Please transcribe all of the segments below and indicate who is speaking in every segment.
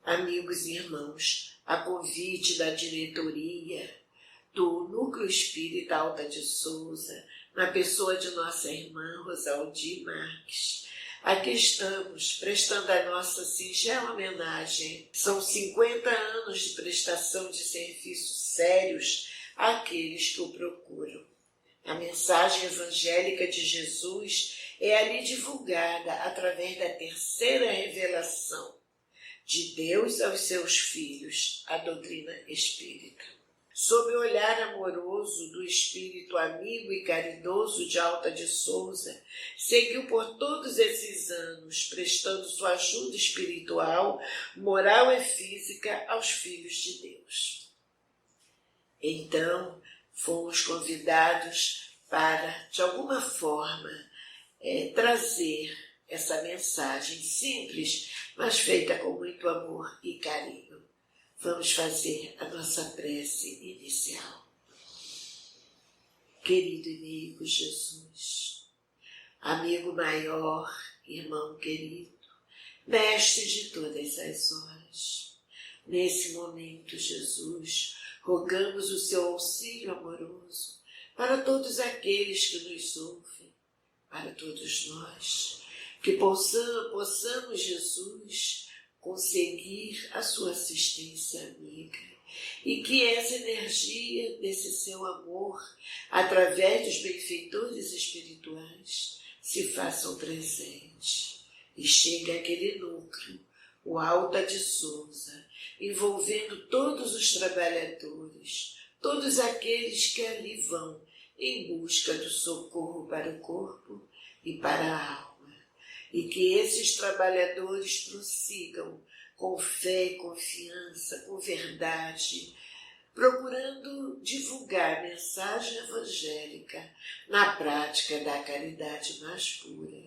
Speaker 1: amigos e irmãos, a convite da diretoria do Núcleo Espírita Alta de Souza, na pessoa de nossa irmã Rosaldi Marques, aqui estamos prestando a nossa singela homenagem. São 50 anos de prestação de serviços sérios àqueles que o procuram. A mensagem evangélica de Jesus é ali divulgada através da terceira revelação de Deus aos seus filhos, a doutrina espírita. Sob o olhar amoroso do espírito amigo e caridoso de Alta de Souza, seguiu por todos esses anos, prestando sua ajuda espiritual, moral e física aos filhos de Deus. Então, fomos convidados para, de alguma forma, trazer essa mensagem simples, mas feita com muito amor e carinho. Vamos fazer a nossa prece inicial. Querido e amigo Jesus, amigo maior, irmão querido, mestre de todas as horas, nesse momento, Jesus, rogamos o seu auxílio amoroso para todos aqueles que nos ouvem, para todos nós, que possamos, Jesus, conseguir a sua assistência amiga e que essa energia desse seu amor, através dos benfeitores espirituais, se façam presente e chegue àquele núcleo, o Alta de Souza, envolvendo todos os trabalhadores, todos aqueles que ali vão em busca do socorro para o corpo e para a alma. E que esses trabalhadores prossigam com fé e confiança, com verdade, procurando divulgar a mensagem evangélica na prática da caridade mais pura.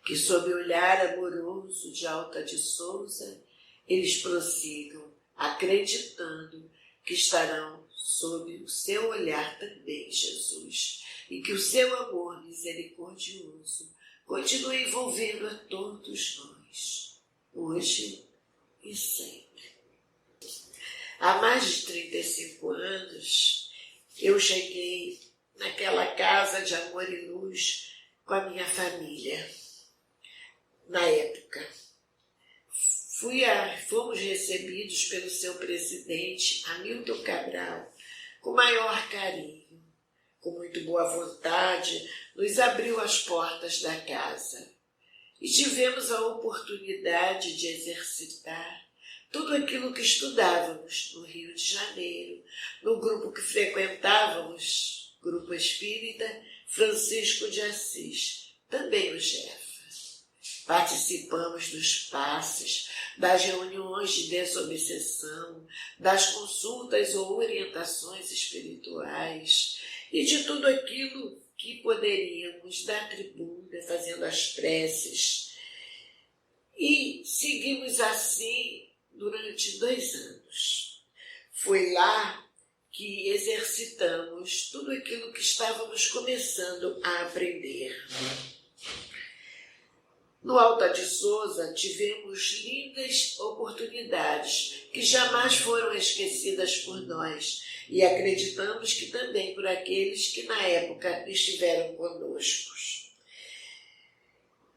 Speaker 1: Que sob o olhar amoroso de Alta de Souza, eles prossigam, acreditando que estarão sob o seu olhar também, Jesus, e que o seu amor misericordioso continue envolvendo a todos nós, hoje e sempre. Há mais de 35 anos, eu cheguei naquela casa de amor e luz com a minha família. Na época, fomos recebidos pelo seu presidente, Hamilton Cabral, com maior carinho. Com muito boa vontade, nos abriu as portas da casa e tivemos a oportunidade de exercitar tudo aquilo que estudávamos no Rio de Janeiro, no grupo que frequentávamos, Grupo Espírita Francisco de Assis, também o Jefa. Participamos dos passes, das reuniões de desobsessão, das consultas ou orientações espirituais e de tudo aquilo que poderíamos da tribuna, fazendo as preces. E seguimos assim durante 2 anos. Foi lá que exercitamos tudo aquilo que estávamos começando a aprender. No Alta de Souza tivemos lindas oportunidades que jamais foram esquecidas por nós e acreditamos que também por aqueles que na época estiveram conosco.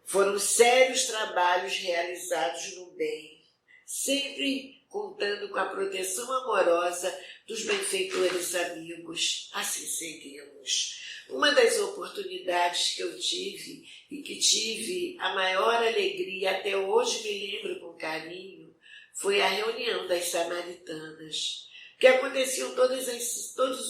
Speaker 1: Foram sérios trabalhos realizados no bem, sempre contando com a proteção amorosa dos benfeitores amigos. Assim seguimos. Uma das oportunidades que eu tive e que tive a maior alegria, até hoje me lembro com carinho, foi a reunião das Samaritanas, que aconteciam todos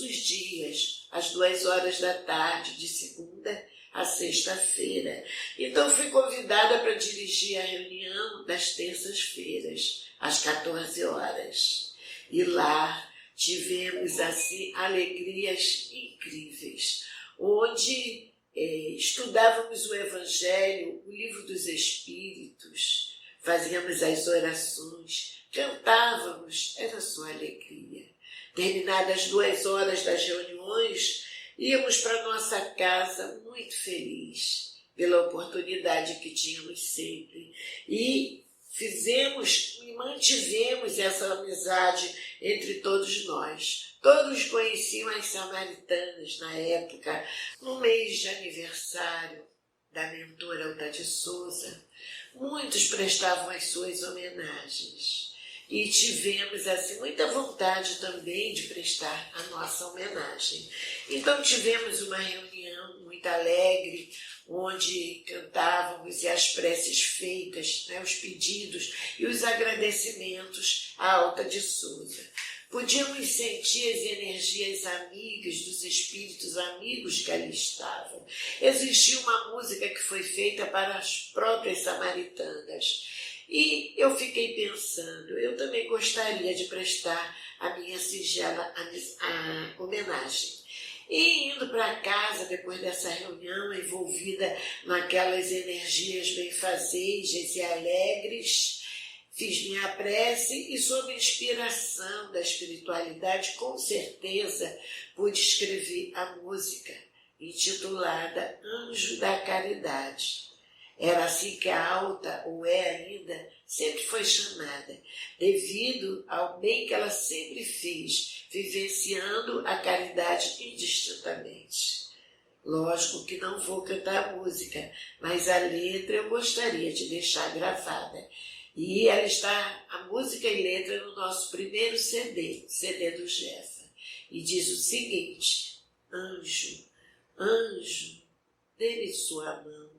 Speaker 1: os dias, às 14h, de segunda a sexta-feira. Então fui convidada para dirigir a reunião das terças-feiras, às 14h. E lá tivemos assim alegrias incríveis, onde estudávamos o Evangelho, o Livro dos Espíritos, fazíamos as orações, cantávamos, era só alegria. Terminadas 2 horas das reuniões, íamos para nossa casa muito feliz pela oportunidade que tínhamos sempre. E fizemos e mantivemos essa amizade entre todos nós. Todos conheciam as samaritanas na época, no mês de aniversário da mentora Alta de Souza. Muitos prestavam as suas homenagens e tivemos assim muita vontade também de prestar a nossa homenagem. Então tivemos uma reunião muito alegre, onde cantávamos e as preces feitas, os pedidos e os agradecimentos à Alta de Souza. Podíamos sentir as energias amigas dos espíritos amigos que ali estavam. Existia uma música que foi feita para as próprias samaritanas. E eu fiquei pensando, eu também gostaria de prestar a minha singela homenagem. E indo para casa, depois dessa reunião, envolvida naquelas energias benfazejas e alegres, fiz minha prece e, sob inspiração da espiritualidade, com certeza pude escrever a música intitulada Anjo da Caridade. Era assim que a Alta, ou é ainda, sempre foi chamada, devido ao bem que ela sempre fez, vivenciando a caridade indistintamente. Lógico que não vou cantar a música, mas a letra eu gostaria de deixar gravada. E ela está, a música e letra, no nosso primeiro CD do Jefa. E diz o seguinte: Anjo, anjo, dê-me sua mão,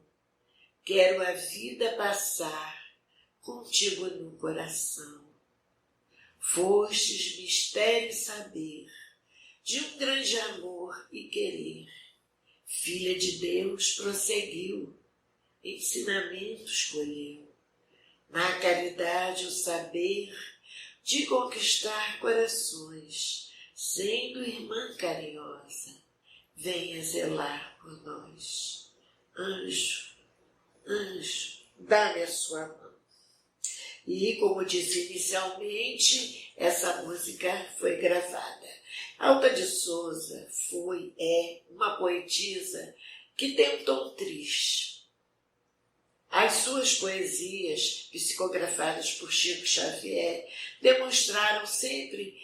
Speaker 1: quero a vida passar contigo no coração. Fostes mistério e saber de um grande amor e querer. Filha de Deus prosseguiu, ensinamento escolheu. Na caridade o saber de conquistar corações, sendo irmã carinhosa, venha zelar por nós. Anjo, anjo, dá-me a sua mão. E, como disse inicialmente, essa música foi gravada. Alta de Souza é uma poetisa que tem um tom triste. As suas poesias, psicografadas por Chico Xavier, demonstraram sempre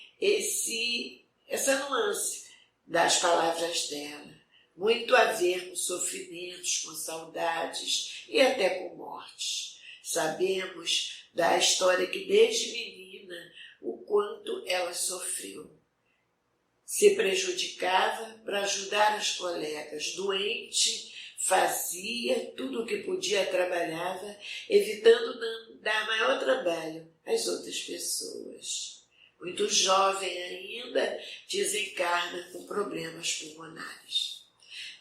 Speaker 1: essa nuance das palavras dela. Muito a ver com sofrimentos, com saudades e até com mortes. Sabemos da história que desde menina o quanto ela sofreu. Se prejudicava para ajudar as colegas, doente, fazia tudo o que podia, trabalhava, evitando dar maior trabalho às outras pessoas. Muito jovem ainda, desencarna com problemas pulmonares.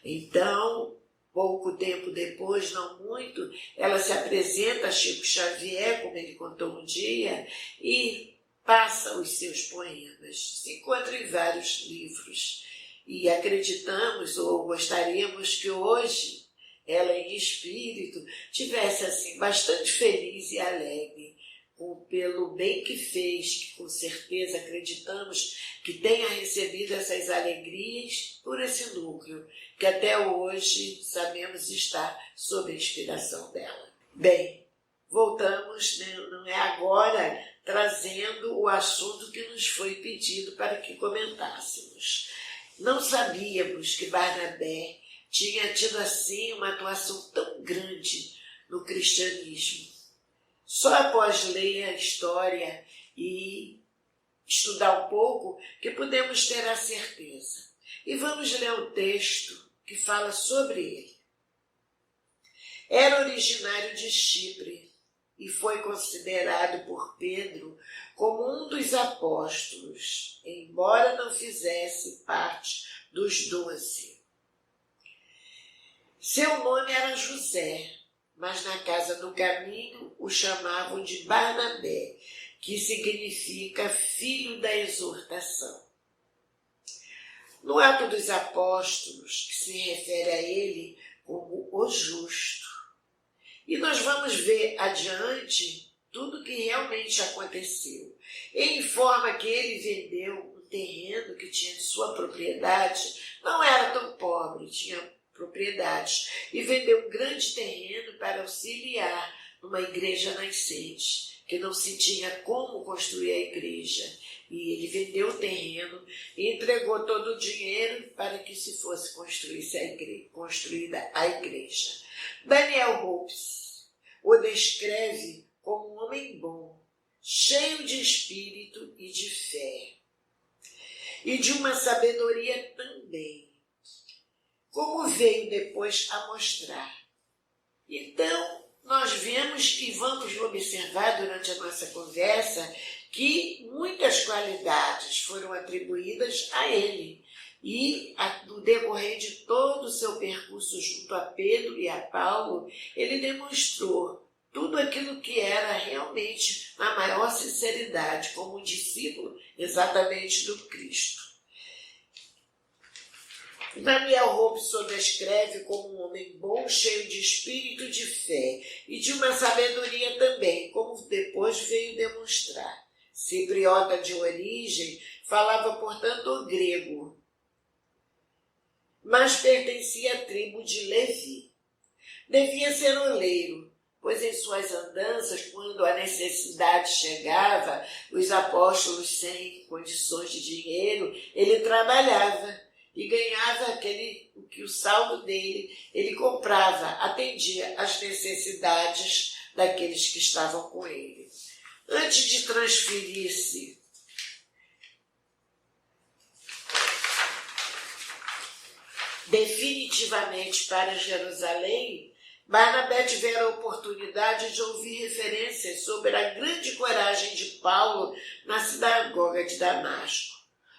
Speaker 1: Então, pouco tempo depois, não muito, ela se apresenta a Chico Xavier, como ele contou um dia, e passa os seus poemas. Se encontra em vários livros. E acreditamos, ou gostaríamos que hoje, ela em espírito, tivesse assim bastante feliz e alegre, pelo bem que fez, que com certeza acreditamos que tenha recebido essas alegrias por esse núcleo, que até hoje sabemos estar sob a inspiração dela. Bem, voltamos, não é agora, trazendo o assunto que nos foi pedido para que comentássemos. Não sabíamos que Barnabé tinha tido assim uma atuação tão grande no cristianismo. Só após ler a história e estudar um pouco que podemos ter a certeza. E vamos ler o texto que fala sobre ele. Era originário de Chipre e foi considerado por Pedro como um dos apóstolos, embora não fizesse parte dos 12. Seu nome era José, mas na casa do caminho o chamavam de Barnabé, que significa filho da exortação. No Atos dos Apóstolos, que se refere a ele como o justo. E nós vamos ver adiante tudo o que realmente aconteceu. Ele informa que ele vendeu um terreno que tinha de sua propriedade, não era tão pobre, tinha propriedades, e vendeu um grande terreno para auxiliar uma igreja nascente, que não se tinha como construir a igreja. E ele vendeu o terreno e entregou todo o dinheiro para que se fosse construída a igreja. Daniel Hopes o descreve como um homem bom, cheio de espírito e de fé, e de uma sabedoria também, como veio depois a mostrar. Então, nós vemos e vamos observar durante a nossa conversa que muitas qualidades foram atribuídas a ele. E, no decorrer de todo o seu percurso junto a Pedro e a Paulo, ele demonstrou tudo aquilo que era realmente na maior sinceridade, como um discípulo exatamente do Cristo. Daniel Hopes o descreve como um homem bom, cheio de espírito e de fé, e de uma sabedoria também, como depois veio demonstrar. Cipriota de origem, falava, portanto, o grego, mas pertencia à tribo de Levi. Devia ser oleiro, pois em suas andanças, quando a necessidade chegava, os apóstolos sem condições de dinheiro, ele trabalhava e ganhava o saldo dele, ele comprava, atendia às necessidades daqueles que estavam com ele. Antes de transferir-se definitivamente para Jerusalém, Barnabé tivera a oportunidade de ouvir referências sobre a grande coragem de Paulo na sinagoga de Damasco,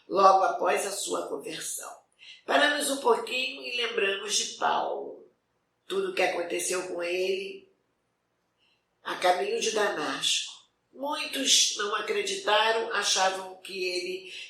Speaker 1: logo após a sua conversão. Paramos um pouquinho e lembramos de Paulo, tudo o que aconteceu com ele a caminho de Damasco. Muitos não acreditaram, achavam que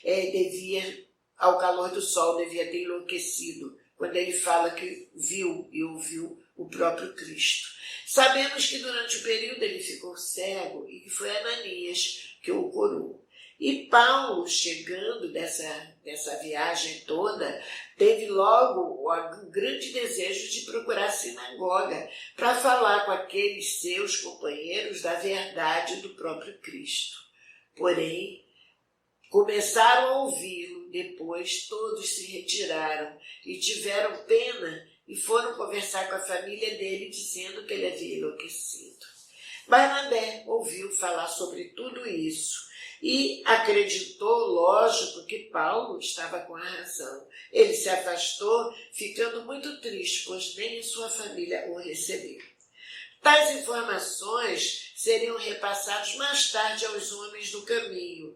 Speaker 1: ele ao calor do sol, devia ter enlouquecido, quando ele fala que viu e ouviu o próprio Cristo. Sabemos que durante o período ele ficou cego e que foi Ananias que o curou. E Paulo, chegando dessa viagem toda, teve logo o grande desejo de procurar a sinagoga para falar com aqueles seus companheiros da verdade do próprio Cristo. Porém, começaram a ouvi-lo, depois todos se retiraram e tiveram pena e foram conversar com a família dele, dizendo que ele havia enlouquecido. Barnabé ouviu falar sobre tudo isso e acreditou, lógico, que Paulo estava com a razão. Ele se afastou, ficando muito triste, pois nem sua família o recebeu. Tais informações seriam repassadas mais tarde aos homens do caminho,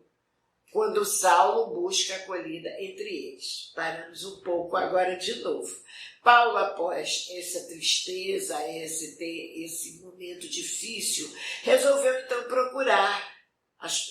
Speaker 1: quando Saulo busca acolhida entre eles. Paramos um pouco agora de novo. Paulo, após essa tristeza, esse momento difícil, resolveu então procurar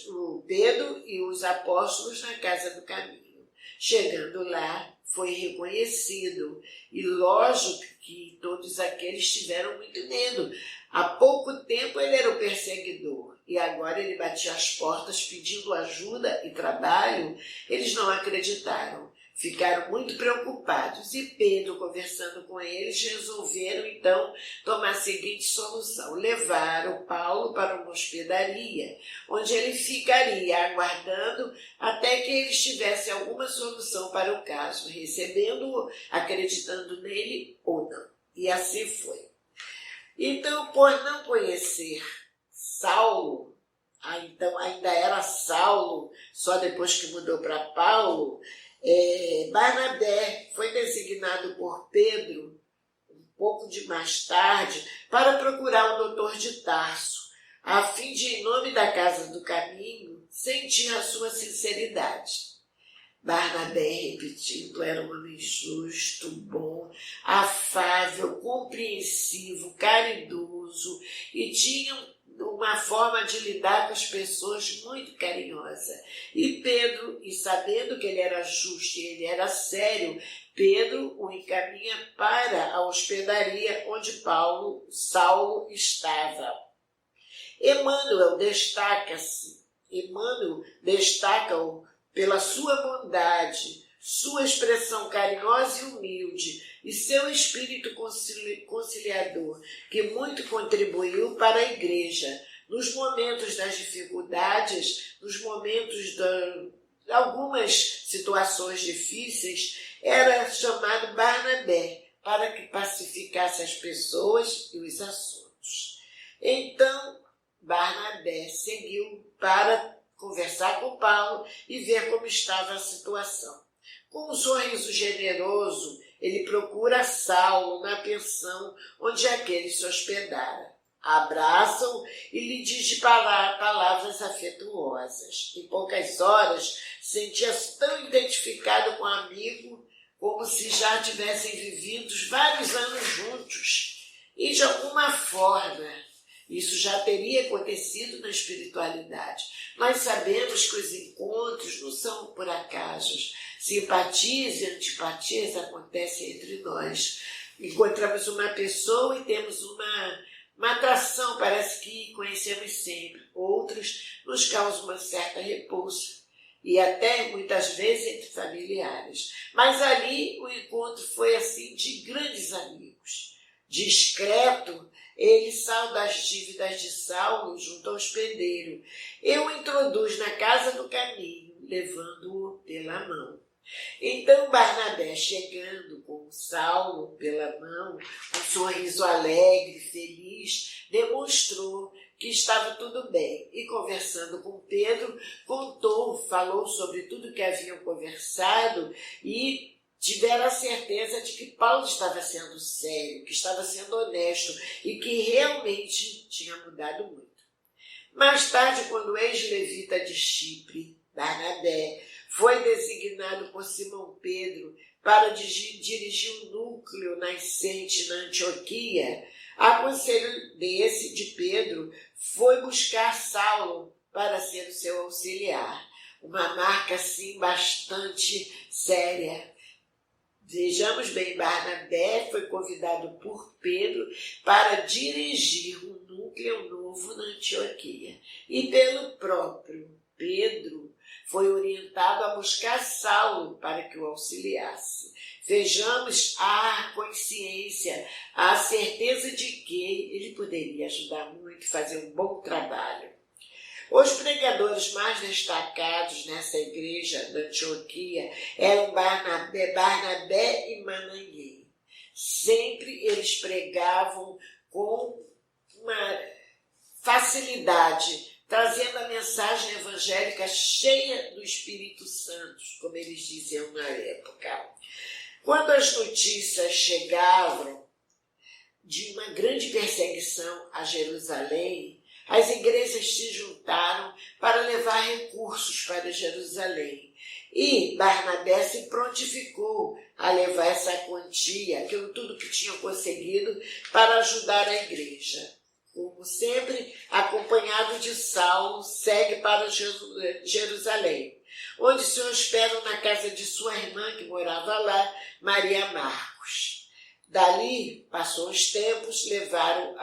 Speaker 1: o Pedro e os apóstolos na casa do caminho. Chegando lá, foi reconhecido e lógico que todos aqueles tiveram muito medo. Há pouco tempo ele era o perseguidor e agora ele batia as portas pedindo ajuda e trabalho. Eles não acreditaram. Ficaram muito preocupados e Pedro, conversando com eles, resolveram então tomar a seguinte solução. Levaram Paulo para uma hospedaria, onde ele ficaria aguardando até que eles tivessem alguma solução para o caso, recebendo-o, acreditando nele ou não. E assim foi. Então, por não conhecer Saulo, então ainda era Saulo, só depois que mudou para Paulo, Barnabé foi designado por Pedro, um pouco de mais tarde, para procurar o doutor de Tarso, a fim de, em nome da Casa do Caminho, sentir a sua sinceridade. Barnabé, repetindo, era um homem justo, bom, afável, compreensivo, caridoso e tinha uma forma de lidar com as pessoas muito carinhosa. E Pedro, e sabendo que ele era justo e ele era sério, Pedro o encaminha para a hospedaria onde Saulo estava. Emmanuel destaca-o pela sua bondade, Sua expressão carinhosa e humilde e seu espírito conciliador, que muito contribuiu para a igreja, nos momentos das dificuldades, nos momentos de algumas situações difíceis, era chamado Barnabé, para que pacificasse as pessoas e os assuntos. Então, Barnabé seguiu para conversar com Paulo e ver como estava a situação. Com um sorriso generoso, ele procura Saulo na pensão onde aquele se hospedara. Abraça-o e lhe diz palavras afetuosas. Em poucas horas, sentia-se tão identificado com o amigo como se já tivessem vivido vários anos juntos. E, de alguma forma, isso já teria acontecido na espiritualidade. Mas sabemos que os encontros não são por acaso. Simpatias e antipatias acontecem entre nós. Encontramos uma pessoa e temos uma atração, parece que conhecemos sempre. Outros nos causam uma certa repulsa. E até, muitas vezes, entre familiares. Mas ali o encontro foi assim de grandes amigos. Discreto, ele saiu das dívidas de Saulo junto ao hospedeiro. Eu o introduz na casa do caminho, levando-o pela mão. Então Barnabé, chegando com Saulo pela mão, um sorriso alegre, feliz, demonstrou que estava tudo bem. E conversando com Pedro, falou sobre tudo que haviam conversado e tiveram a certeza de que Paulo estava sendo sério, que estava sendo honesto e que realmente tinha mudado muito. Mais tarde, quando o ex-levita de Chipre, Barnabé, foi designado por Simão Pedro para dirigir um núcleo nascente na Antioquia, a conselho de Pedro, foi buscar Saulo para ser o seu auxiliar. Uma marca, assim, bastante séria. Vejamos bem, Barnabé foi convidado por Pedro para dirigir um núcleo novo na Antioquia. E pelo próprio Pedro, foi orientado a buscar Saulo para que o auxiliasse. Vejamos a consciência, a certeza de que ele poderia ajudar muito, fazer um bom trabalho. Os pregadores mais destacados nessa igreja da Antioquia eram Barnabé e Manaém. Sempre eles pregavam com uma facilidade, trazendo a mensagem evangélica cheia do Espírito Santo, como eles diziam na época. Quando as notícias chegavam de uma grande perseguição a Jerusalém, as igrejas se juntaram para levar recursos para Jerusalém. E Barnabé se prontificou a levar essa quantia, tudo que tinham conseguido, para ajudar a igreja. Como sempre, acompanhado de Saulo, segue para Jerusalém, onde se hospedam na casa de sua irmã, que morava lá, Maria Marcos. Dali, passou os tempos, levaram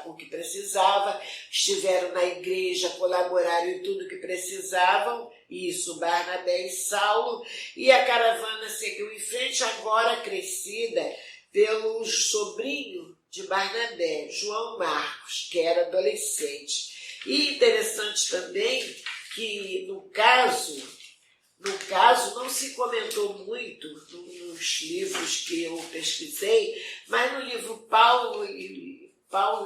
Speaker 1: o que precisava, estiveram na igreja, colaboraram em tudo que precisavam, isso, Barnabé e Saulo, e a caravana seguiu em frente, agora crescida pelo sobrinho de Barnabé, João Marcos, que era adolescente. E interessante também que, no caso, não se comentou muito nos livros que eu pesquisei, mas no livro Paulo e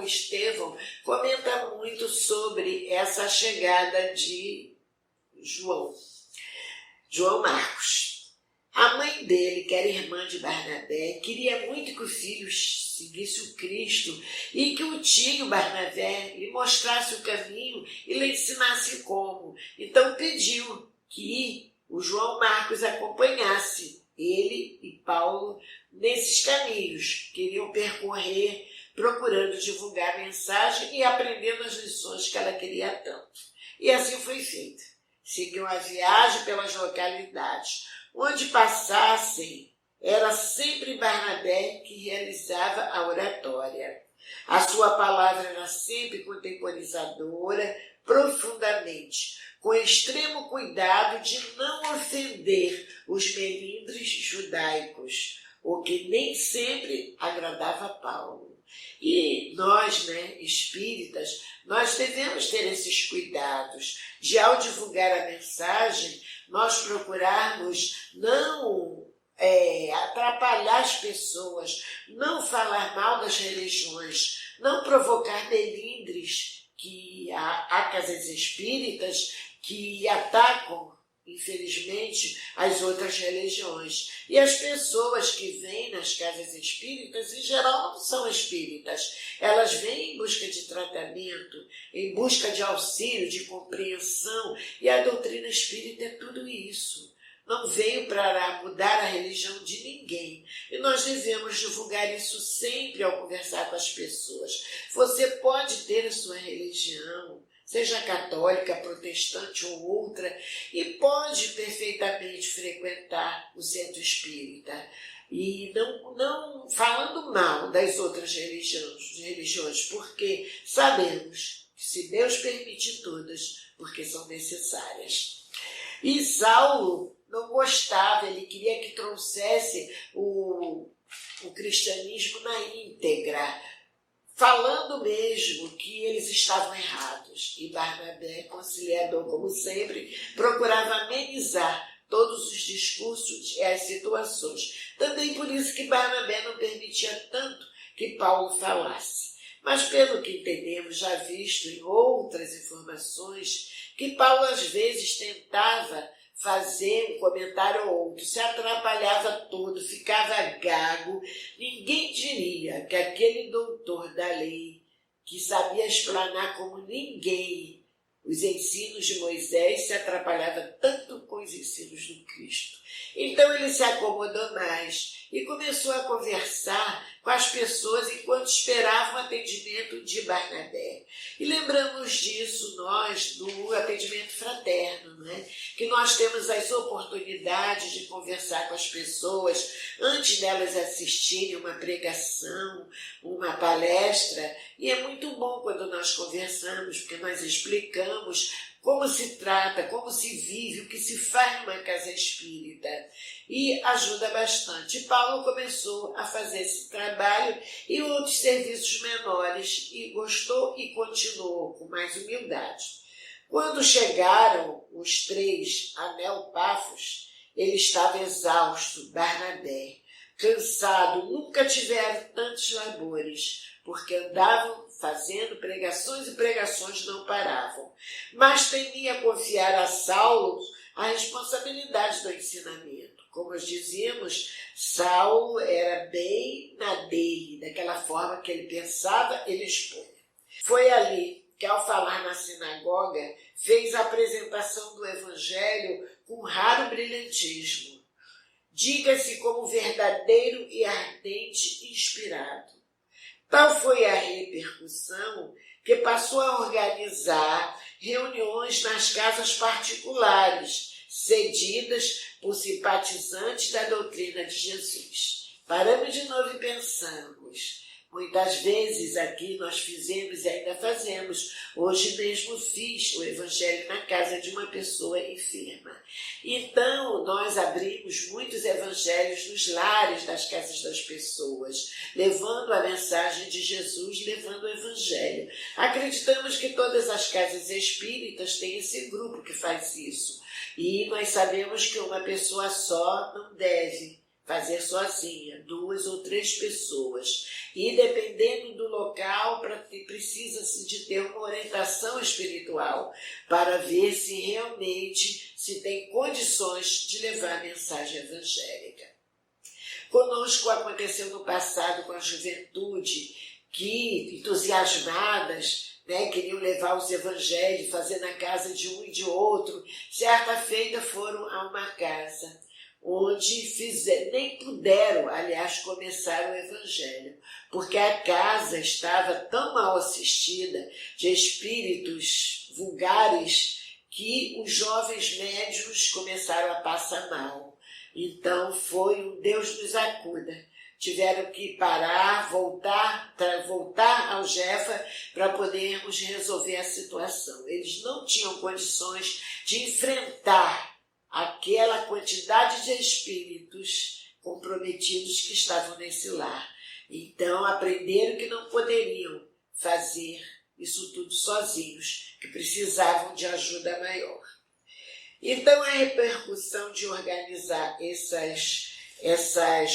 Speaker 1: Estevão comenta muito sobre essa chegada de João Marcos. A mãe dele, que era irmã de Barnabé, queria muito que o filho seguisse o Cristo e que o tio Barnabé lhe mostrasse o caminho e lhe ensinasse como. Então pediu que o João Marcos acompanhasse ele e Paulo nesses caminhos. Queriam percorrer, procurando divulgar a mensagem e aprendendo as lições que ela queria tanto. E assim foi feito. Seguiu a viagem pelas localidades. Onde passassem, era sempre Barnabé que realizava a oratória. A sua palavra era sempre contemporizadora, profundamente, com extremo cuidado de não ofender os melindres judaicos, o que nem sempre agradava a Paulo. E nós, espíritas, nós devemos ter esses cuidados de, ao divulgar a mensagem, nós procurarmos não atrapalhar as pessoas, não falar mal das religiões, não provocar melindres, que há casas espíritas que atacam, infelizmente, as outras religiões. E as pessoas que vêm nas casas espíritas, em geral, não são espíritas. Elas vêm em busca de tratamento, em busca de auxílio, de compreensão. E a doutrina espírita é tudo isso. Não veio para mudar a religião de ninguém. E nós devemos divulgar isso sempre ao conversar com as pessoas. Você pode ter a sua religião, seja católica, protestante ou outra, e pode perfeitamente frequentar o centro espírita. E não falando mal das outras religiões, porque sabemos que se Deus permite todas, porque são necessárias. E Saulo não gostava, ele queria que trouxesse o cristianismo na íntegra, falando mesmo que eles estavam errados. E Barnabé, conciliador como sempre, procurava amenizar todos os discursos e as situações. Também por isso que Barnabé não permitia tanto que Paulo falasse. Mas pelo que entendemos, já visto em outras informações, que Paulo às vezes tentava fazer um comentário ou outro, se atrapalhava todo, ficava gago. Ninguém diria que aquele doutor da lei, que sabia explanar como ninguém os ensinos de Moisés, se atrapalhava tanto com os ensinos do Cristo. Então ele se acomodou mais e começou a conversar com as pessoas enquanto esperava o atendimento de Barnabé. E lembramos disso nós, do atendimento fraterno, que nós temos as oportunidades de conversar com as pessoas antes delas assistirem uma pregação, uma palestra, e é muito bom quando nós conversamos, porque nós explicamos como se trata, como se vive, o que se faz numa casa espírita. E ajuda bastante. Paulo começou a fazer esse trabalho e outros serviços menores, e gostou e continuou com mais humildade. Quando chegaram os três a Neopafos, ele estava exausto, Barnabé, cansado, nunca tiveram tantos labores, porque andavam fazendo pregações e pregações não paravam. Mas temia confiar a Saulo a responsabilidade do ensinamento. Como nós dizíamos, Saulo era bem na dele, daquela forma que ele pensava, ele expunha. Foi ali que, ao falar na sinagoga, fez a apresentação do Evangelho com raro brilhantismo. Diga-se como verdadeiro e ardente inspirado. Tal foi a repercussão que passou a organizar reuniões nas casas particulares, cedidas por simpatizantes da doutrina de Jesus. Paramos de novo e pensamos. Muitas vezes aqui nós fizemos e ainda fazemos. Hoje mesmo fiz o Evangelho na casa de uma pessoa enferma. Então, nós abrimos muitos evangelhos nos lares das casas das pessoas, levando a mensagem de Jesus, levando o Evangelho. Acreditamos que todas as casas espíritas têm esse grupo que faz isso. E nós sabemos que uma pessoa só não deve fazer sozinha, 2 ou 3 pessoas. E dependendo do local, precisa-se de ter uma orientação espiritual para ver se realmente se tem condições de levar a mensagem evangélica. Conosco aconteceu no passado com a juventude, que entusiasmadas, queriam levar os evangelhos, fazer na casa de um e de outro. Certa feita foram a uma casa, onde nem puderam, aliás, começar o Evangelho, porque a casa estava tão mal assistida de espíritos vulgares que os jovens médiuns começaram a passar mal. Então foi um Deus nos acuda. tiveram que parar, voltar ao Jefa para podermos resolver a situação. Eles não tinham condições de enfrentar aquela quantidade de espíritos comprometidos que estavam nesse lar. Então aprenderam que não poderiam fazer isso tudo sozinhos, que precisavam de ajuda maior. Então a repercussão de organizar essas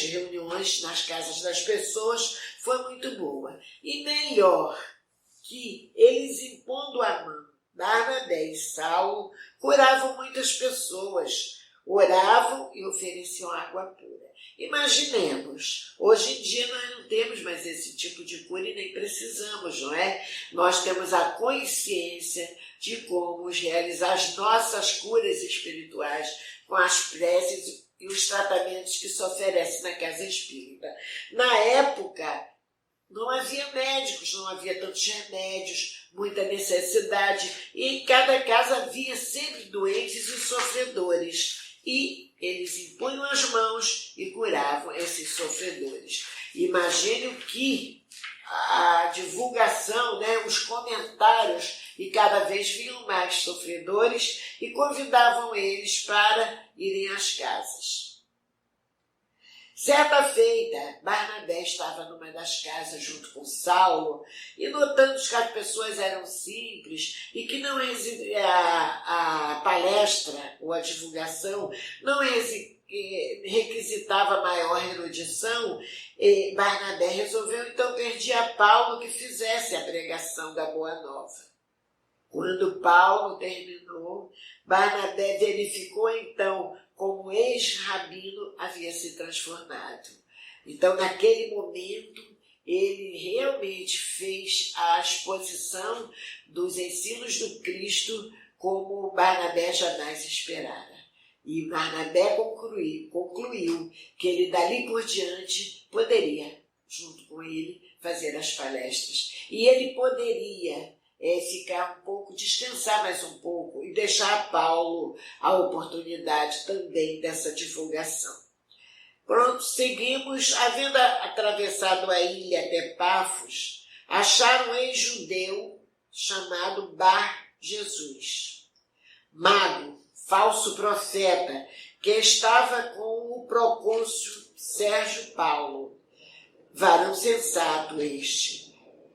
Speaker 1: reuniões nas casas das pessoas foi muito boa. E melhor, que eles impondo a mão, Barnabé e Saulo curavam muitas pessoas, oravam e ofereciam água pura. Imaginemos, hoje em dia nós não temos mais esse tipo de cura e nem precisamos, não é? Nós temos a consciência de como realizar as nossas curas espirituais com as preces e os tratamentos que se oferecem na casa espírita. Na época, não havia médicos, não havia tantos remédios, muita necessidade, e em cada casa havia sempre doentes e sofredores. E eles impunham as mãos e curavam esses sofredores. Imagine o que a divulgação, os comentários, e cada vez vinham mais sofredores e convidavam eles para irem às casas. Certa feita, Barnabé estava numa das casas junto com Saulo e notando que as pessoas eram simples e que não a palestra ou a divulgação não requisitava maior erudição, Barnabé resolveu então pedir a Paulo que fizesse a pregação da Boa Nova. Quando Paulo terminou, Barnabé verificou então como o ex-rabino havia se transformado. Então, naquele momento, ele realmente fez a exposição dos ensinos do Cristo como Barnabé jamais esperara. E Barnabé concluiu que ele dali por diante poderia, junto com ele, fazer as palestras. E ele poderia ficar um pouco, descansar mais um pouco e deixar a Paulo a oportunidade também dessa divulgação. Pronto, seguimos. Havendo atravessado a ilha até Pafos, acharam um ex-judeu chamado Bar Jesus, mago, falso profeta, que estava com o procônsul Sérgio Paulo, varão sensato este.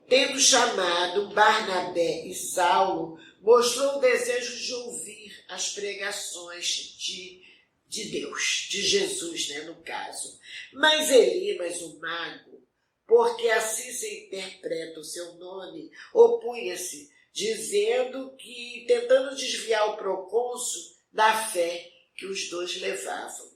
Speaker 1: Tendo chamado Barnabé e Saulo, mostrou o desejo de ouvir as pregações de Deus, de Jesus, no caso. Mas Elimas, o mago, porque assim se interpreta o seu nome, opunha-se, dizendo que, tentando desviar o procônsul da fé que os dois levavam.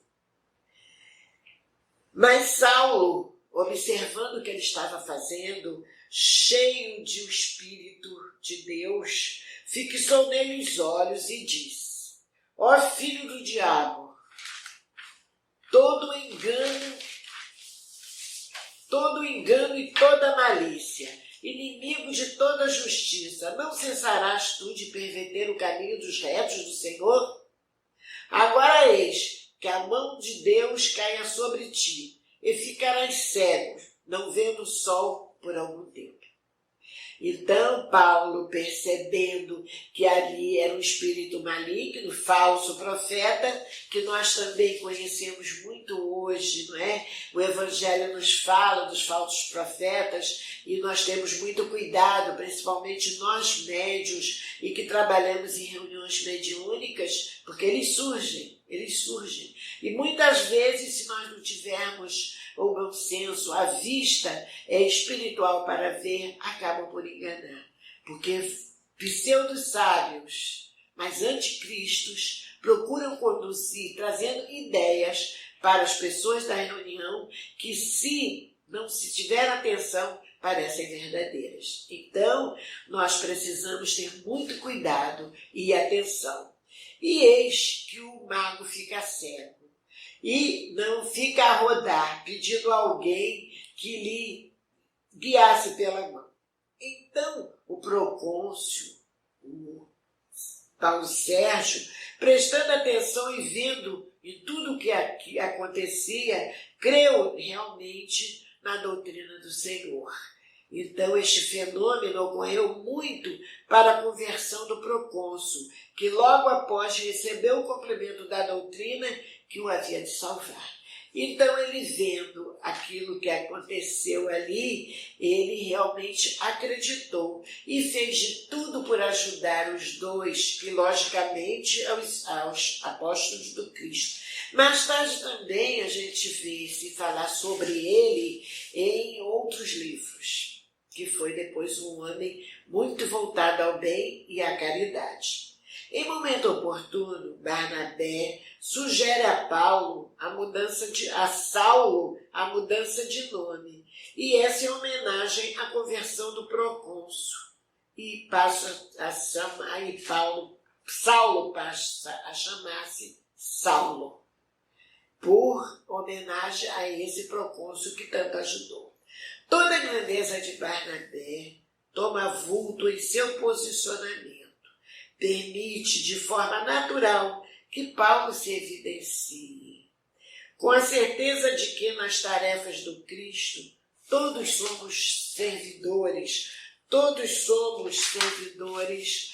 Speaker 1: Mas Saulo, observando o que ele estava fazendo, cheio de o Espírito de Deus, fixou nele os olhos e disse: ó filho do diabo, todo engano e toda malícia, inimigo de toda justiça, não cessarás tu de perverter o caminho dos retos do Senhor? Agora eis que a mão de Deus caia sobre ti, e ficarás cego, não vendo o sol por algum tempo. Então Paulo, percebendo que ali era um espírito maligno, falso profeta, que nós também conhecemos muito hoje, não é? O Evangelho nos fala dos falsos profetas e nós temos muito cuidado, principalmente nós médios e que trabalhamos em reuniões mediúnicas, porque eles surgem. E muitas vezes, se nós não tivermos o bom senso, a vista espiritual para ver, acabam por enganar. Porque pseudos sábios, mas anticristos, procuram conduzir, trazendo ideias para as pessoas da reunião que, se não se tiver atenção, parecem verdadeiras. Então, nós precisamos ter muito cuidado e atenção. E eis que o mago fica cego e não fica a rodar, pedindo a alguém que lhe guiasse pela mão. Então, o procônsul, o Paulo Sérgio, prestando atenção e vendo em tudo o que acontecia, creu realmente na doutrina do Senhor. Então, este fenômeno ocorreu muito para a conversão do procônsul, que logo após recebeu o complemento da doutrina que o havia de salvar. Então, ele vendo aquilo que aconteceu ali, ele realmente acreditou e fez de tudo por ajudar os dois, que logicamente aos apóstolos do Cristo. Mais tarde também a gente vê se falar sobre ele em outros livros, que foi depois um homem muito voltado ao bem e à caridade. Em momento oportuno, Barnabé sugere a Saulo a mudança de nome, e essa é homenagem à conversão do procônsul. E Saulo passa a chamar-se Saulo, por homenagem a esse procônsul que tanto ajudou. Toda a grandeza de Barnabé toma vulto em seu posicionamento. Permite de forma natural que Paulo se evidencie. Com a certeza de que nas tarefas do Cristo todos somos servidores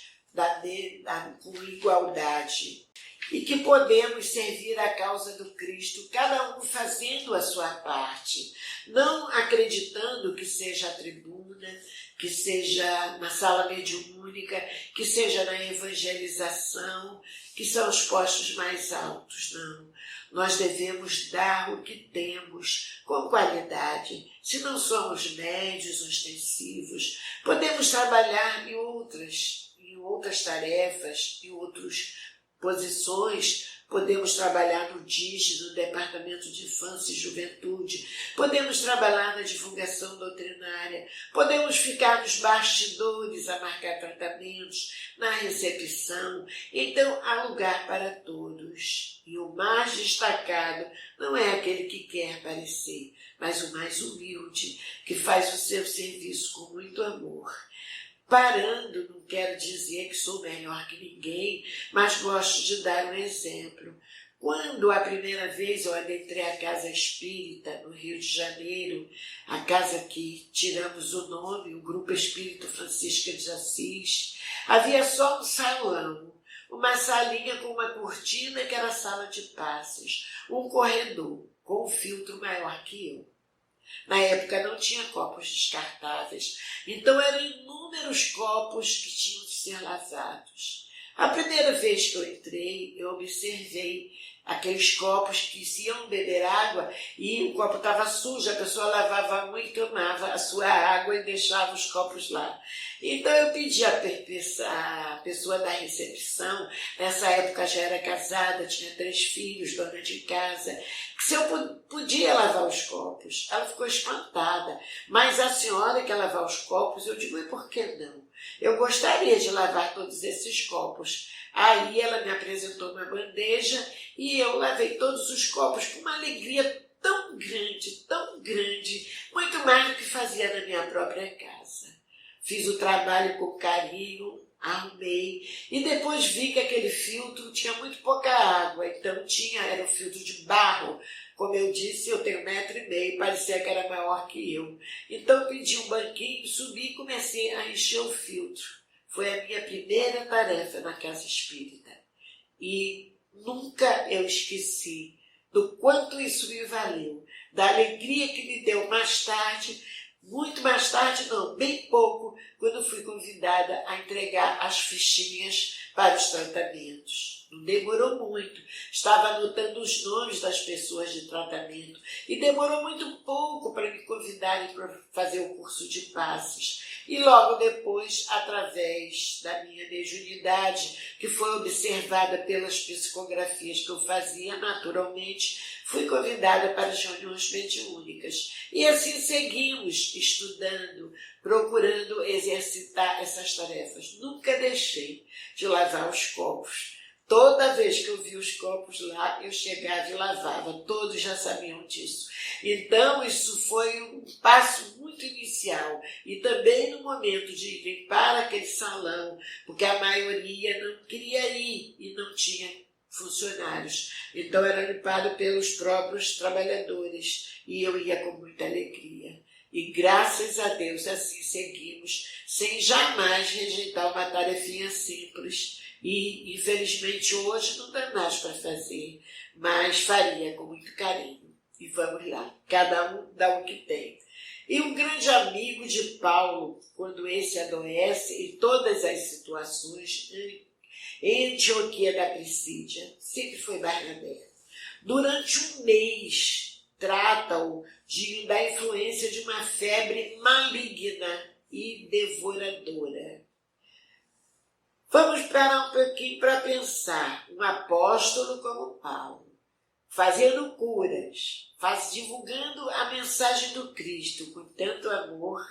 Speaker 1: com igualdade, e que podemos servir a causa do Cristo, cada um fazendo a sua parte, não acreditando que seja a tribuna, que seja na sala mediúnica, que seja na evangelização, que são os postos mais altos, não. Nós devemos dar o que temos com qualidade. Se não somos médios ostensivos, podemos trabalhar em outras tarefas, em outras posições. Podemos trabalhar no DIGE, no Departamento de Infância e Juventude, podemos trabalhar na divulgação doutrinária, podemos ficar nos bastidores a marcar tratamentos, na recepção. Então, há lugar para todos. E o mais destacado não é aquele que quer aparecer, mas o mais humilde, que faz o seu serviço com muito amor. Parando, não quero dizer que sou melhor que ninguém, mas gosto de dar um exemplo. Quando a primeira vez eu adentrei a Casa Espírita, no Rio de Janeiro, a casa que tiramos o nome, o Grupo Espírito Francisca de Assis, havia só um salão, uma salinha com uma cortina que era a sala de passes, um corredor com um filtro maior que eu. Na época não tinha copos descartáveis, então eram inúmeros copos que tinham de ser lavados. A primeira vez que eu entrei, eu observei aqueles copos que se iam beber água e o copo estava sujo, a pessoa lavava a mão e tomava a sua água e deixava os copos lá. Então eu pedi a pessoa da recepção, nessa época já era casada, tinha 3 filhos, dona de casa, que se eu podia lavar os copos. Ela ficou espantada, mas a senhora quer lavar os copos? Eu digo, e por que não? Eu gostaria de lavar todos esses copos. Aí ela me apresentou uma bandeja e eu lavei todos os copos com uma alegria tão grande, muito mais do que fazia na minha própria casa. Fiz o trabalho com carinho, arrumei e depois vi que aquele filtro tinha muito pouca água, então era um filtro de barro. Como eu disse, eu tenho 1,5 m, parecia que era maior que eu. Então pedi um banquinho, subi e comecei a encher o filtro. Foi a minha primeira tarefa na Casa Espírita. E nunca eu esqueci do quanto isso me valeu, da alegria que me deu mais tarde, muito mais tarde não, bem pouco, quando fui convidada a entregar as fichinhas para os tratamentos. Não demorou muito, estava anotando os nomes das pessoas de tratamento e demorou muito pouco para me convidarem para fazer o curso de passes. E logo depois, através da minha mediunidade, que foi observada pelas psicografias que eu fazia, naturalmente, fui convidada para as reuniões mediúnicas. E assim seguimos estudando, procurando exercitar essas tarefas. Nunca deixei de lavar os copos. Toda vez que eu via os copos lá, eu chegava e lavava. Todos já sabiam disso. Então, isso foi um passo muito inicial. E também no momento de limpar aquele salão, porque a maioria não queria ir e não tinha funcionários. Então, era limpado pelos próprios trabalhadores. E eu ia com muita alegria. E graças a Deus assim seguimos, sem jamais rejeitar uma tarefinha simples. E, infelizmente, hoje não dá mais para fazer, mas faria com muito carinho. E vamos lá, cada um dá o que tem. E um grande amigo de Paulo, quando esse adoece, em todas as situações, em Antioquia da Pisídia, sempre foi Barnabé. Durante um mês, trata-o da influência de uma febre maligna e devoradora. Vamos parar um pouquinho para pensar. Um apóstolo como Paulo, fazendo curas, divulgando a mensagem do Cristo com tanto amor,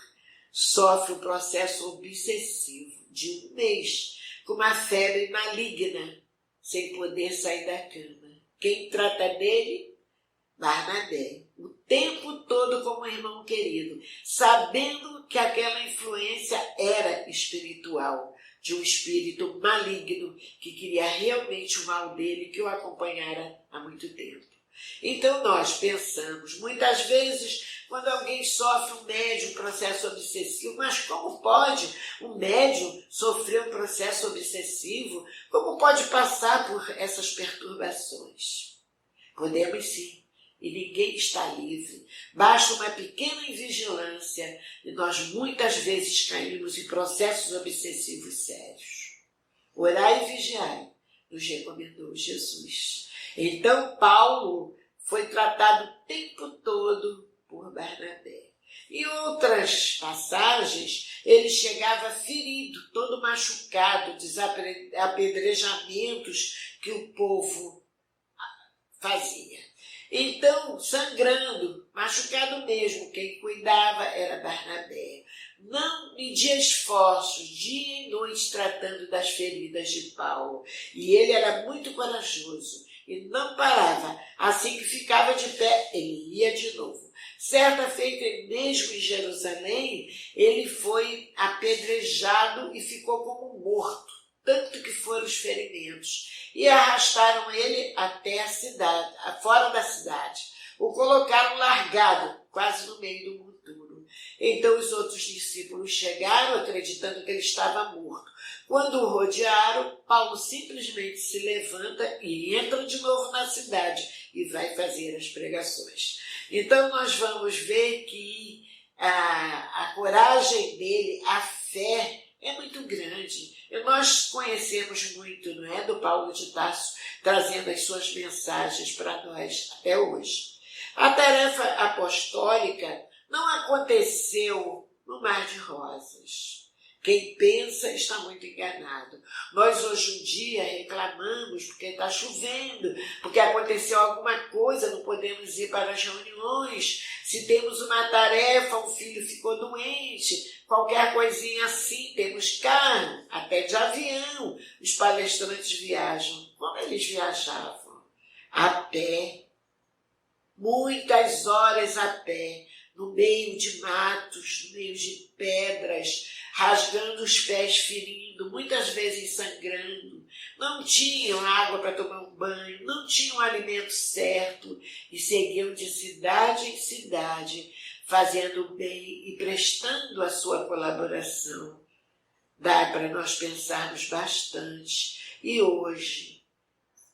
Speaker 1: sofre um processo obsessivo de um mês, com uma febre maligna, sem poder sair da cama. Quem trata dele? Barnabé. O tempo todo como irmão querido, sabendo que aquela influência era espiritual, de um espírito maligno que queria realmente o mal dele, que o acompanhara há muito tempo. Então nós pensamos, muitas vezes, quando alguém sofre um médium, um processo obsessivo, mas como pode um médium sofrer um processo obsessivo? Como pode passar por essas perturbações? Podemos sim. E ninguém está livre. Basta uma pequena invigilância e nós muitas vezes caímos em processos obsessivos sérios. Orai e vigiai, nos recomendou Jesus. Então Paulo foi tratado o tempo todo por Barnabé. Em outras passagens, ele chegava ferido, todo machucado, apedrejamentos que o povo fazia. Então, sangrando, machucado mesmo, quem cuidava era Barnabé. Não media esforços, dia e noite tratando das feridas de Paulo. E ele era muito corajoso e não parava. Assim que ficava de pé, ele ia de novo. Certa feita, mesmo em Jerusalém, ele foi apedrejado e ficou como morto. Tanto que foram os ferimentos, e arrastaram ele até a cidade, fora da cidade. O colocaram largado, quase no meio do monturo. Então os outros discípulos chegaram, acreditando que ele estava morto. Quando o rodearam, Paulo simplesmente se levanta e entra de novo na cidade e vai fazer as pregações. Então nós vamos ver que a coragem dele, a fé, é muito grande. E nós conhecemos muito, não é, do Paulo de Tarso, trazendo as suas mensagens para nós até hoje. A tarefa apostólica não aconteceu no Mar de Rosas. Quem pensa está muito enganado. Nós hoje em dia reclamamos porque está chovendo, porque aconteceu alguma coisa, não podemos ir para as reuniões. Se temos uma tarefa, um filho ficou doente, qualquer coisinha assim, temos carro, até de avião. Os palestrantes viajam. Como eles viajavam? A pé. Muitas horas a pé, no meio de matos, no meio de pedras, rasgando os pés, ferindo, muitas vezes sangrando. Não tinham água para tomar um banho, não tinham alimento certo e seguiam de cidade em cidade, fazendo bem e prestando a sua colaboração. Dá para nós pensarmos bastante. E hoje,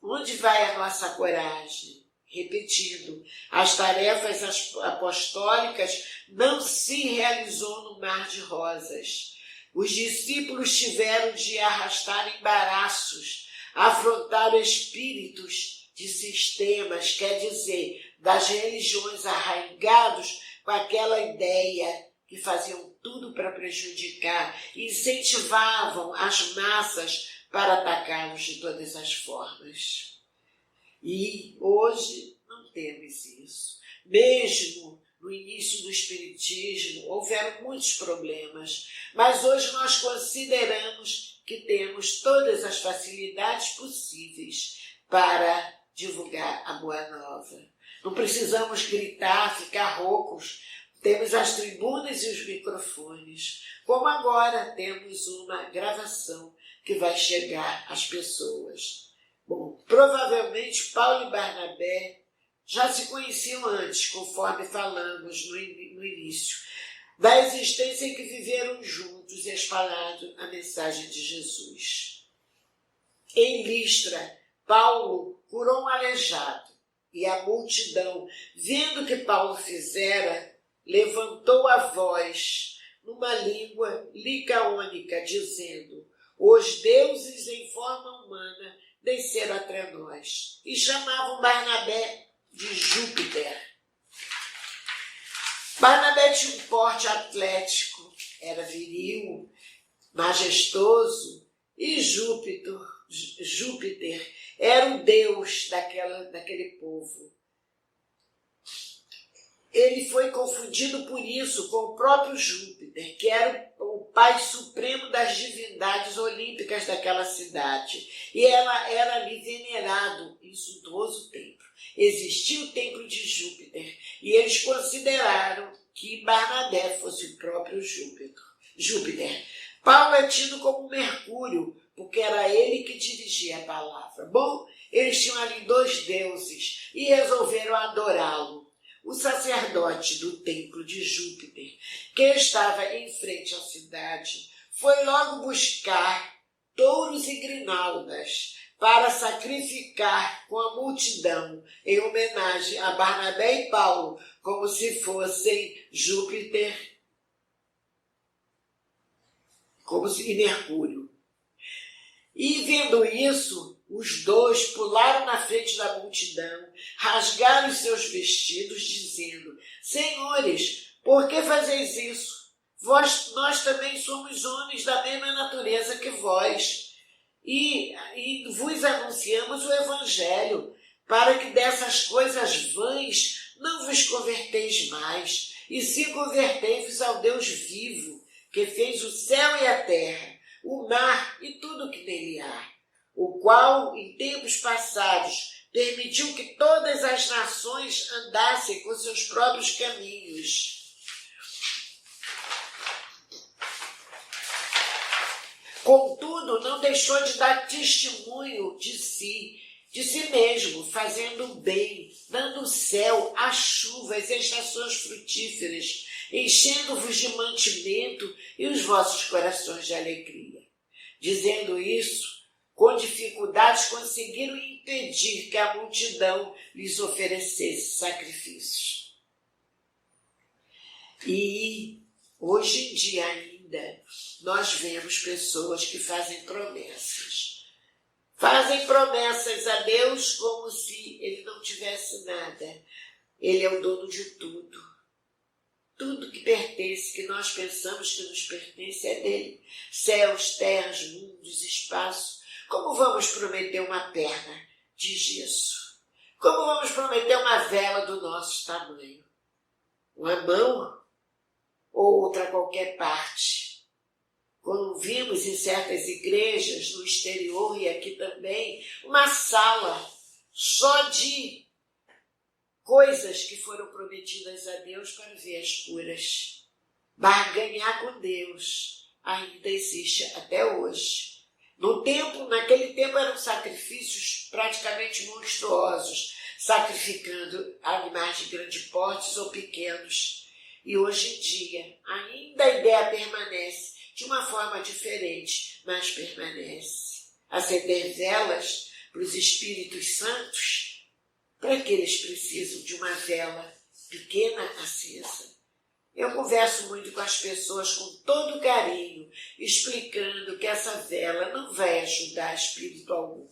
Speaker 1: onde vai a nossa coragem? Repetindo, as tarefas apostólicas não se realizou no Mar de Rosas. Os discípulos tiveram de arrastar embaraços, afrontar espíritos de sistemas, quer dizer, das religiões arraigados com aquela ideia que faziam tudo para prejudicar, incentivavam as massas para atacá-los de todas as formas. E hoje não temos isso. Mesmo no início do Espiritismo houveram muitos problemas, mas hoje nós consideramos que temos todas as facilidades possíveis para divulgar a Boa Nova. Não precisamos gritar, ficar roucos. Temos as tribunas e os microfones. Como agora temos uma gravação que vai chegar às pessoas. Bom, provavelmente Paulo e Barnabé já se conheciam antes, conforme falamos no início, da existência em que viveram juntos e espalhado a mensagem de Jesus. Em Listra, Paulo curou um aleijado, e a multidão, vendo o que Paulo fizera, levantou a voz numa língua licaônica, dizendo: os deuses em forma humana desceram até nós, e chamavam Barnabé de Júpiter. Barnabé tinha um porte atlético, era viril, majestoso, e Júpiter era o deus daquele povo. Ele foi confundido por isso com o próprio Júpiter, que era o pai supremo das divindades olímpicas daquela cidade. E ela era ali venerado em suntuoso templo. Existia o templo de Júpiter, e eles consideraram que Barnabé fosse o próprio Júpiter. Paulo é tido como Mercúrio, porque era ele que dirigia a palavra. Bom, eles tinham ali 2 deuses e resolveram adorá-lo. O sacerdote do templo de Júpiter, que estava em frente à cidade, foi logo buscar touros e grinaldas para sacrificar com a multidão em homenagem a Barnabé e Paulo, como se fossem Júpiter e Mercúrio. E vendo isso, os 2 pularam na frente da multidão, rasgaram os seus vestidos, dizendo: senhores, por que fazeis isso? Nós também somos homens da mesma natureza que vós, e vos anunciamos o Evangelho, para que dessas coisas vãs não vos converteis mais, e se convertei-vos ao Deus vivo, que fez o céu e a terra, o mar e tudo o que nele há, o qual, em tempos passados, permitiu que todas as nações andassem com seus próprios caminhos. Contudo, não deixou de dar testemunho de si mesmo, fazendo o bem, dando o céu, a chuva, as estações frutíferas, enchendo-vos de mantimento e os vossos corações de alegria. Dizendo isso, com dificuldades conseguiram impedir que a multidão lhes oferecesse sacrifícios. E hoje em dia ainda nós vemos pessoas que fazem promessas. Fazem promessas a Deus como se Ele não tivesse nada. Ele é o dono de tudo. Tudo que pertence, que nós pensamos que nos pertence, é dele. Céus, terras, mundos, espaço. Como vamos prometer uma perna de gesso? Como vamos prometer uma vela do nosso tamanho? Uma mão ou outra qualquer parte? Como vimos em certas igrejas no exterior e aqui também, uma sala só de coisas que foram prometidas a Deus para ver as curas. Barganhar com Deus ainda existe até hoje. Naquele tempo eram sacrifícios praticamente monstruosos, sacrificando animais de grande porte ou pequenos. E hoje em dia ainda a ideia permanece de uma forma diferente, mas permanece. Acender velas para os Espíritos Santos, para que eles precisam de uma vela pequena acesa? Eu converso muito com as pessoas com todo carinho, explicando que essa vela não vai ajudar espírito algum.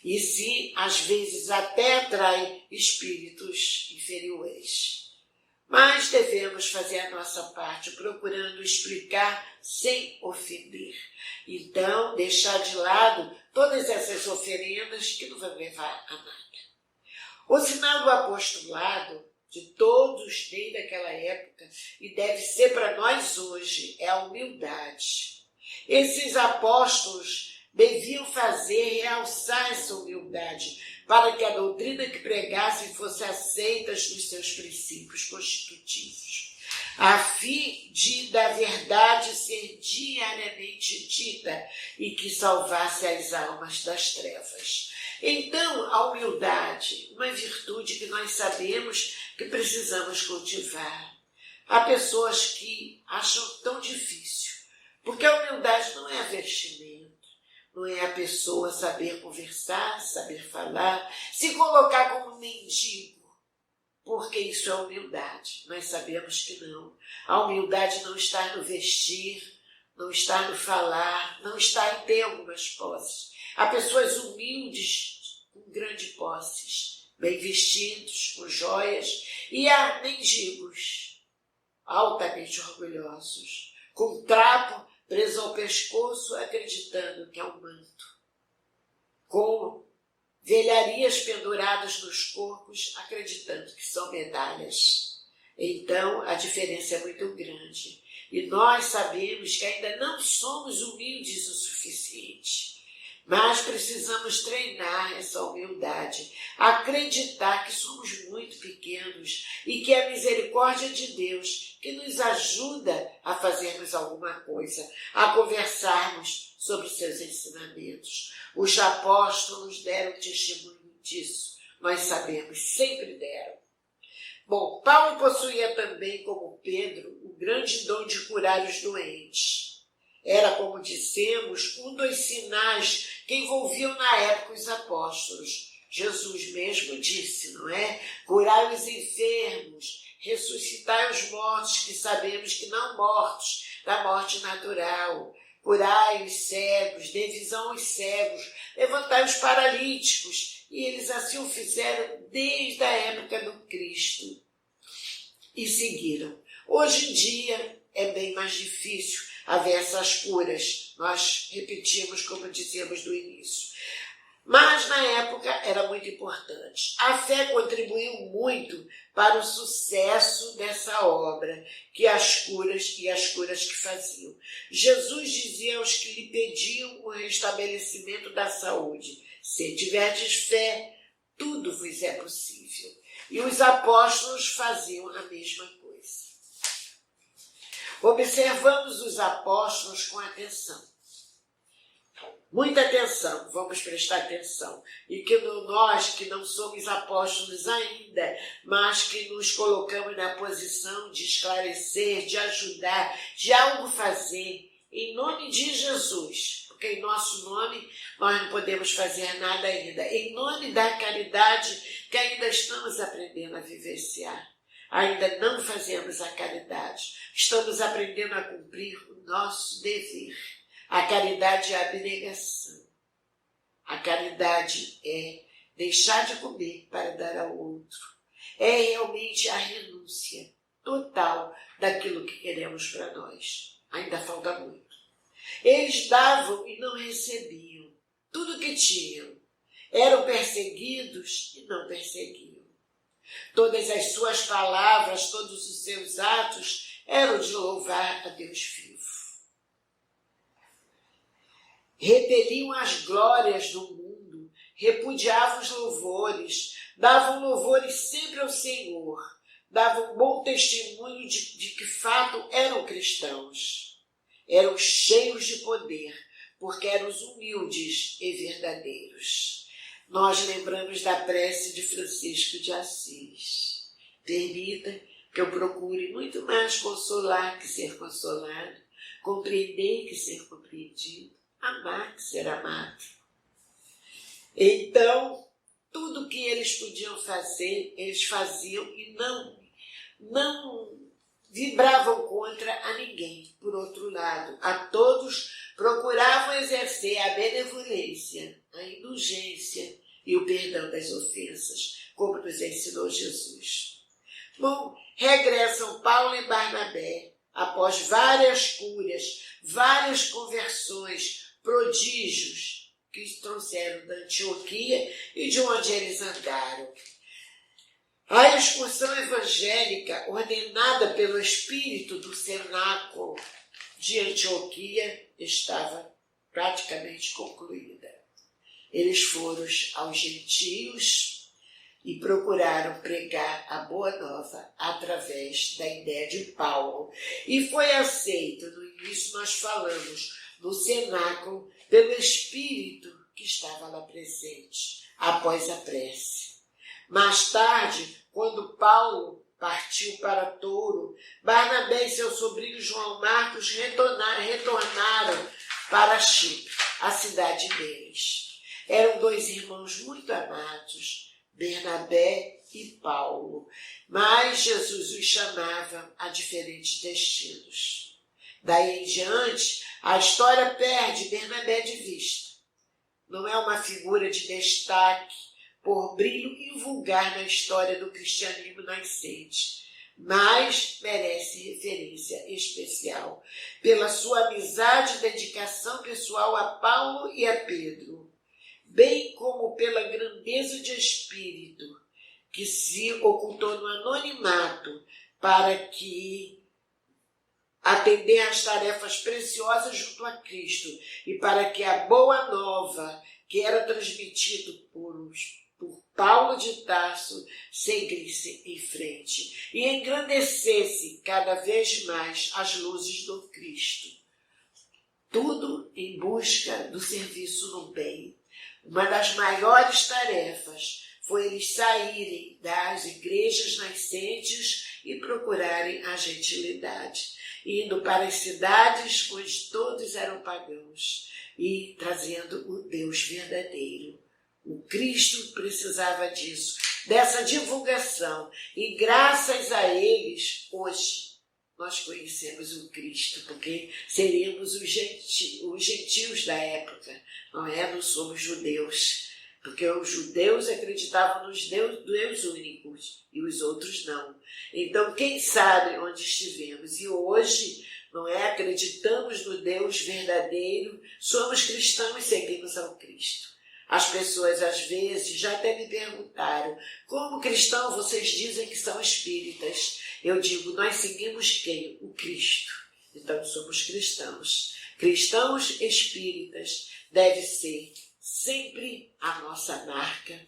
Speaker 1: E sim, às vezes até atrai espíritos inferiores. Mas devemos fazer a nossa parte, procurando explicar sem ofender. Então, deixar de lado todas essas oferendas que não vão levar a nada. O sinal do apostolado de todos desde aquela época, e deve ser para nós hoje, é a humildade. Esses apóstolos deviam realçar essa humildade, para que a doutrina que pregassem fosse aceita nos seus princípios constitutivos, a fim da verdade ser diariamente dita e que salvasse as almas das trevas. Então, a humildade, uma virtude que nós sabemos que precisamos cultivar. Há pessoas que acham tão difícil, porque a humildade não é vestimento, não é a pessoa saber conversar, saber falar, se colocar como mendigo, porque isso é humildade. Nós sabemos que não. A humildade não está no vestir, não está no falar, não está em ter algumas posses. Há pessoas humildes com grandes posses, bem vestidos, com joias, e há mendigos altamente orgulhosos, com trapo preso ao pescoço, acreditando que é um manto, com velharias penduradas nos corpos, acreditando que são medalhas. Então, a diferença é muito grande. E nós sabemos que ainda não somos humildes o suficiente, mas precisamos treinar essa humildade, acreditar que somos muito pequenos e que é a misericórdia de Deus que nos ajuda a fazermos alguma coisa, a conversarmos sobre seus ensinamentos. Os apóstolos deram testemunho disso, nós sabemos, sempre deram. Bom, Paulo possuía também, como Pedro, o grande dom de curar os doentes. Era, como dissemos, um dos sinais que envolviam na época os apóstolos. Jesus mesmo disse, não é? Curai os enfermos, ressuscitai os mortos, que sabemos que não mortos, da morte natural. Curai os cegos, dê visão aos cegos, levantai os paralíticos. E eles assim o fizeram desde a época do Cristo. E seguiram. Hoje em dia é bem mais difícil haver essas curas. Nós repetimos como dizíamos no início. Mas na época era muito importante. A fé contribuiu muito para o sucesso dessa obra, que as curas que faziam. Jesus dizia aos que lhe pediam o restabelecimento da saúde: se tiverdes fé, tudo vos é possível. E os apóstolos faziam a mesma coisa. Observamos os apóstolos com atenção. Muita atenção, vamos prestar atenção. E que nós que não somos apóstolos ainda, mas que nos colocamos na posição de esclarecer, de ajudar, de algo fazer, em nome de Jesus. Porque em nosso nome nós não podemos fazer nada ainda. Em nome da caridade que ainda estamos aprendendo a vivenciar. Ainda não fazemos a caridade. Estamos aprendendo a cumprir o nosso dever. A caridade é a abnegação. A caridade é deixar de comer para dar ao outro. É realmente a renúncia total daquilo que queremos para nós. Ainda falta muito. Eles davam e não recebiam tudo o que tinham. Eram perseguidos e não perseguiam. Todas as suas palavras, todos os seus atos eram de louvar a Deus vivo. Repeliam as glórias do mundo, repudiavam os louvores, davam louvores sempre ao Senhor, davam bom testemunho de que fato eram cristãos. Eram cheios de poder, porque eram os humildes e verdadeiros. Nós lembramos da prece de Francisco de Assis. Permita que eu procure muito mais consolar que ser consolado, compreender que ser compreendido, amar que ser amado. Então, tudo que eles podiam fazer, eles faziam e não vibravam contra a ninguém. Por outro lado, a todos procuravam exercer a benevolência, a indulgência e o perdão das ofensas, como nos ensinou Jesus. Bom, regressam Paulo e Barnabé, após várias curas, várias conversões, prodígios que trouxeram da Antioquia e de onde eles andaram. A excursão evangélica ordenada pelo espírito do cenáculo de Antioquia estava praticamente concluída. Eles foram aos gentios e procuraram pregar a boa nova através da ideia de Paulo. E foi aceito, no início nós falamos, no cenáculo, pelo Espírito que estava lá presente, após a prece. Mais tarde, quando Paulo partiu para Touro, Barnabé e seu sobrinho João Marcos retornaram para Chipre, a cidade deles. Eram dois irmãos muito amados, Barnabé e Paulo, mas Jesus os chamava a diferentes destinos. Daí em diante, a história perde Barnabé de vista. Não é uma figura de destaque por brilho invulgar na história do cristianismo nascente, mas merece referência especial pela sua amizade e dedicação pessoal a Paulo e a Pedro, bem como pela grandeza de espírito que se ocultou no anonimato para que atender às tarefas preciosas junto a Cristo e para que a boa nova que era transmitido por Paulo de Tarso seguisse em frente e engrandecesse cada vez mais as luzes do Cristo. Tudo em busca do serviço no bem. Uma das maiores tarefas foi eles saírem das igrejas nascentes e procurarem a gentilidade, indo para as cidades onde todos eram pagãos e trazendo o Deus verdadeiro. O Cristo precisava disso, dessa divulgação, e graças a eles, hoje, nós conhecemos o Cristo, porque seríamos os gentios da época, não é? Não somos judeus, porque os judeus acreditavam nos Deus únicos e os outros não. Então, quem sabe onde estivemos? E hoje, não é? Acreditamos no Deus verdadeiro, somos cristãos e seguimos ao Cristo. As pessoas, às vezes, já até me perguntaram, como cristão vocês dizem que são espíritas? Eu digo, nós seguimos quem? O Cristo. Então, somos cristãos. Cristãos espíritas deve ser sempre a nossa marca.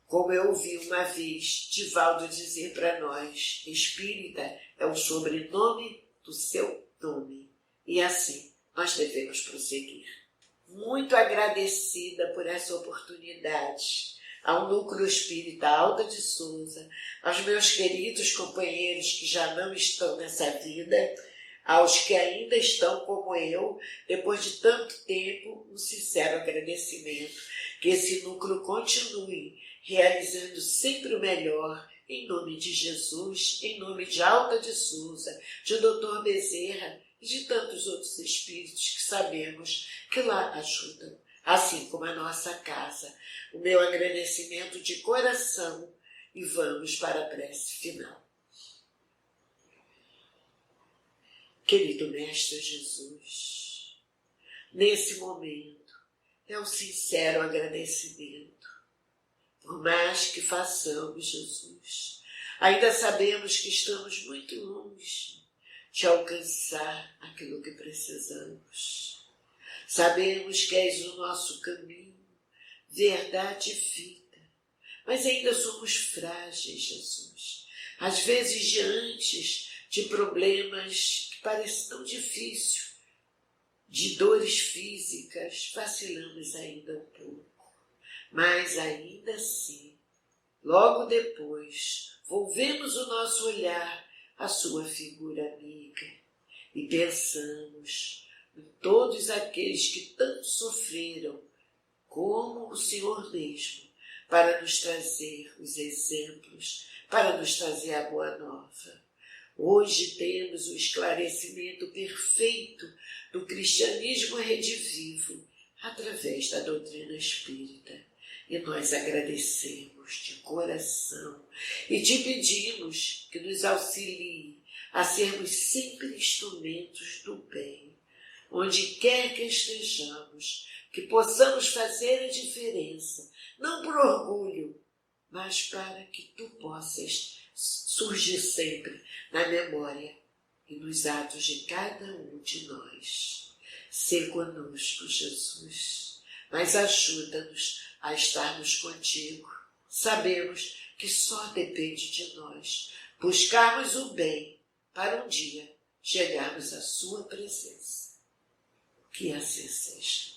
Speaker 1: Como eu ouvi uma vez Divaldo dizer para nós, espírita é o sobrenome do seu nome. E assim, nós devemos prosseguir. Muito agradecida por essa oportunidade ao Núcleo Espírita Alta de Souza, aos meus queridos companheiros que já não estão nessa vida, aos que ainda estão como eu, depois de tanto tempo, um sincero agradecimento. Que esse núcleo continue realizando sempre o melhor, em nome de Jesus, em nome de Alta de Souza, de Dr. Bezerra, e de tantos outros espíritos que sabemos que lá ajudam, assim como a nossa casa. O meu agradecimento de coração e vamos para a prece final. Querido Mestre Jesus, nesse momento é um sincero agradecimento. Por mais que façamos, Jesus, ainda sabemos que estamos muito longe de alcançar aquilo que precisamos. Sabemos que és o nosso caminho, verdade e vida, mas ainda somos frágeis, Jesus. Às vezes, diante de problemas que parecem tão difíceis, de dores físicas, vacilamos ainda um pouco. Mas ainda assim, logo depois, volvemos o nosso olhar à sua figura amiga e pensamos em todos aqueles que tanto sofreram, como o Senhor mesmo, para nos trazer os exemplos, para nos trazer a boa nova. Hoje temos o esclarecimento perfeito do cristianismo redivivo através da doutrina espírita. E nós agradecemos de coração e te pedimos que nos auxilie a sermos sempre instrumentos do bem, onde quer que estejamos, que possamos fazer a diferença, não por orgulho, mas para que tu possas surgir sempre na memória e nos atos de cada um de nós. Sê conosco, Jesus, mas ajuda-nos a estarmos contigo. Sabemos que só depende de nós buscarmos o bem para um dia chegarmos à sua presença. Que assim seja.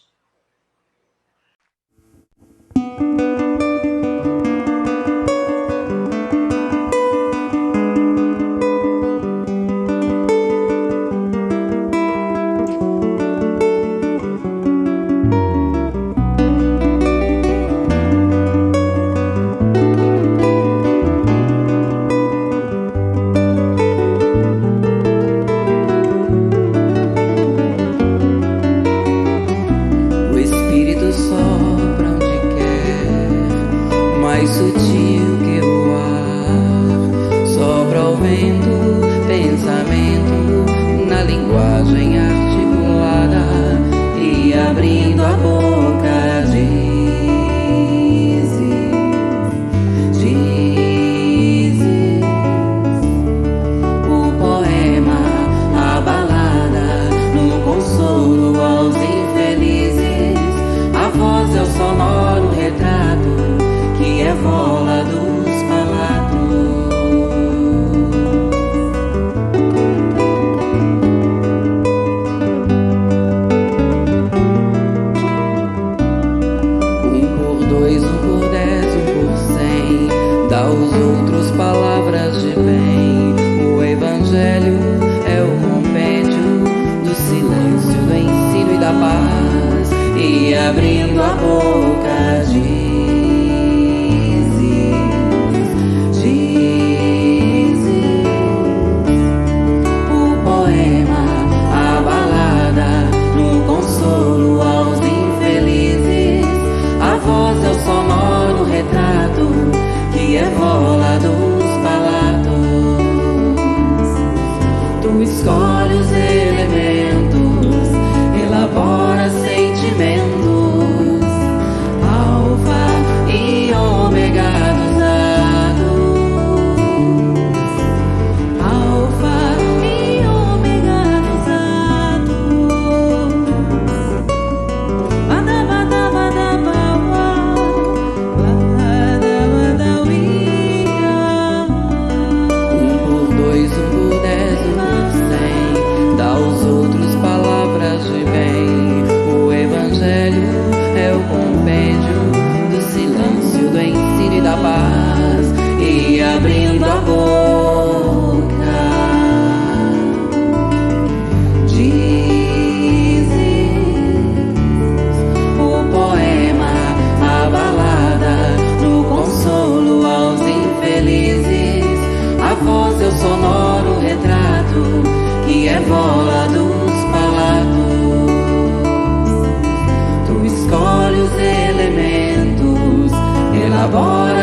Speaker 2: Elabora